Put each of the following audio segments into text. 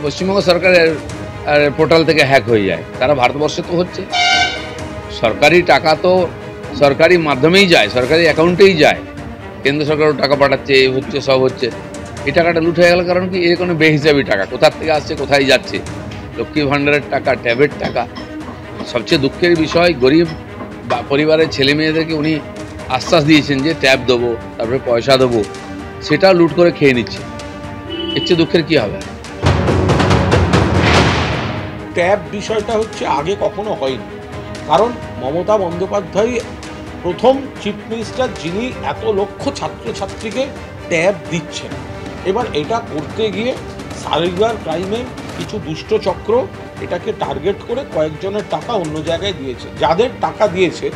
পশ্চিমবঙ্গ সরকারের পোর্টাল থেকে হ্যাক হয়ে যায়। তারা ভারতবর্ষে তো হচ্ছে, সরকারি টাকা তো সরকারি মাধ্যমেই যায়, সরকারি অ্যাকাউন্টেই যায়, কেন্দ্র সরকারও টাকা পাঠাচ্ছে, এই হচ্ছে, সব হচ্ছে। এই টাকাটা লুট হয়ে গেল কারণ কি, এর কোনো বেহিসাবি টাকা কোথার থেকে আসছে, কোথায় যাচ্ছে। লক্ষ্মী ভাণ্ডারের টাকা, ট্যাবের টাকা। সবচেয়ে দুঃখের বিষয়, গরিব বা পরিবারের ছেলে মেয়েদেরকে উনি আশ্বাস দিয়েছেন যে ট্যাব দেবো, তারপরে পয়সা দেবো, সেটাও লুট করে খেয়ে নিচ্ছে। এর চেয়ে দুঃখের কী হবে? ট্যাব বিষয়টা হচ্ছে আগে কখনো হয়নি, কারণ মমতা বন্দ্যোপাধ্যায় প্রথম চিফ মিনিস্টার যিনি এত লক্ষ ছাত্রছাত্রীকে ট্যাব দিচ্ছেন। এবার এটা করতে গিয়ে সাইবার ক্রাইমের কিছু দুষ্ট চক্র এটাকে টার্গেট করে কয়েকজনের টাকা অন্য জায়গায় দিয়েছে। যাদের টাকা দিয়েছে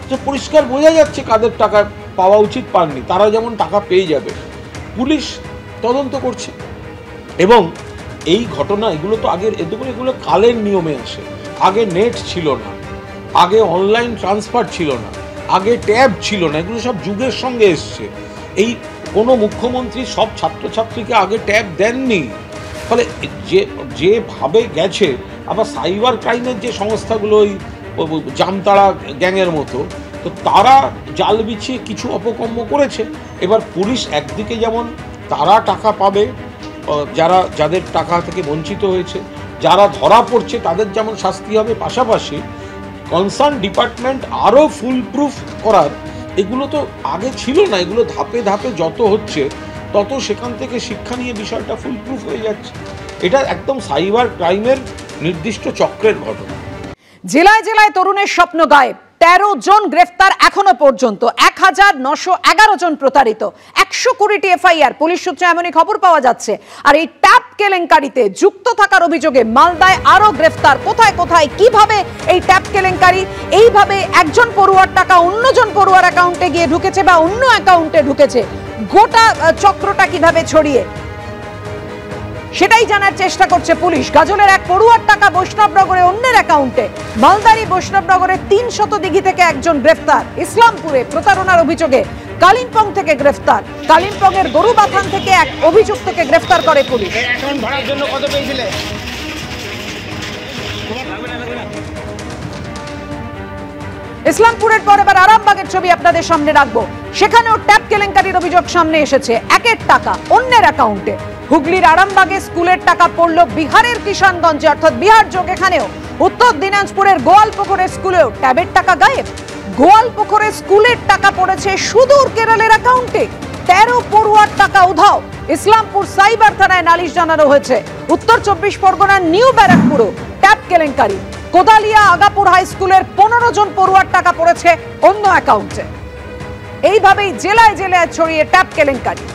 যে পরিষ্কার বোঝা যাচ্ছে কাদের টাকা পাওয়া উচিত, পাননি, তারা যেমন টাকা পেয়ে যাবে। পুলিশ তদন্ত করছে এবং এই ঘটনা, এগুলো তো আগের এগুলো কালের নিয়মে আসে। আগে নেট ছিল না, আগে অনলাইন ট্রান্সফার ছিল না, আগে ট্যাব ছিল না, এগুলো সব যুগের সঙ্গে এসছে। এই কোনো মুখ্যমন্ত্রী সব ছাত্রছাত্রীকে আগে ট্যাব দেননি, ফলে যেভাবে গেছে। আবার সাইবার ক্রাইমের যে সংস্থাগুলো, ওই জামতাড়া গ্যাংয়ের মতো, তো তারা জাল বিছিয়ে কিছু অপকর্ম করেছে। এবার পুলিশ একদিকে যেমন তারা টাকা পাবে, যাদের টাকা থেকে বঞ্চিত হয়েছে, যারা ধরা পড়ছে তাদের যেমন শাস্তি হবে, পাশাপাশি কনসার্ন ডিপার্টমেন্ট আরও ফুল প্রুফ করার, এগুলো তো আগে ছিল না। এগুলো ধাপে ধাপে যত হচ্ছে তত সেখান থেকে শিক্ষা নিয়ে বিষয়টা ফুল প্রুফ হয়ে যাচ্ছে। এটা একদম সাইবার ক্রাইমের নির্দিষ্ট চক্রের ঘটনা। জেলায় জেলায় তরুণের স্বপ্ন গায়েব, 13 জন গ্রেফতার এখনো পর্যন্ত, 1911 জন প্রতারিত, 120টি এফআইআর, পুলিশ সূত্রে এমনই খবর পাওয়া যাচ্ছে। আর এই ট্যাব কেলেঙ্কারিতে যুক্ত থাকার অভিযোগে মালদায় আরো গ্রেফতার। কোথায় কোথায় কিভাবে এই ট্যাব কেলেঙ্কারি, এইভাবে একজন পড়ুয়ার টাকা অন্যজন পড়ুয়ার অ্যাকাউন্টে গিয়ে ঢুকেছে বা অন্য অ্যাকাউন্টে ঢুকেছে, গোটা চক্রটা কিভাবে ছড়িয়ে, সেটাই জানার চেষ্টা করছে পুলিশ। গাজলের এক পড়ুয়ার টাকা বৈষ্ণবনগরে অন্যের অ্যাকাউন্টে, মালদারি বৈষ্ণবনগরের 300 দিঘি থেকে একজন গ্রেফতার, ইসলামপুরে প্রতারণার অভিযোগে কালিম্পং থেকে গ্রেফতার, কালিম্পং এর গরুবাথান থেকে এক অভিযুক্তকে গ্রেফতার করে পুলিশ। অ্যাকাউন্ট ভাড়ার জন্য কত পেয়েছিলে? ইসলামপুরের পর এবার আরামবাগের ছবি আপনাদের সামনে রাখবো। সেখানেও ট্যাব কেলেঙ্কারির অভিযোগ সামনে এসেছে, একের টাকা অন্যের অ্যাকাউন্টে। হুগলির আরামবাগে স্কুলের টাকা পড়ল বিহারের কিষানগঞ্জে, অর্থাৎ বিহার যোগ এখানেও। উত্তর দিনাজপুরের গোয়ালপুকুরের স্কুলেও ট্যাবের টাকা গায়েব। গোয়ালপুকুরের স্কুলের টাকা পড়েছে সুদূর কেরলের অ্যাকাউন্টে। 13 পড়ুয়ার টাকা উধাও। ইসলামপুর সাইবার থানায় নালিশ জানানো হয়েছে। উত্তর 24 পরগনার নিউ ব্যারাকপুরও ট্যাব কেলেঙ্কারি। কোদালিয়া আগাপুর হাই স্কুলের 15 জন পড়ুয়ার টাকা পড়েছে অন্য অ্যাকাউন্টে। এইভাবেই জেলায় জেলায় ছড়িয়ে ট্যাব কেলেঙ্কারি।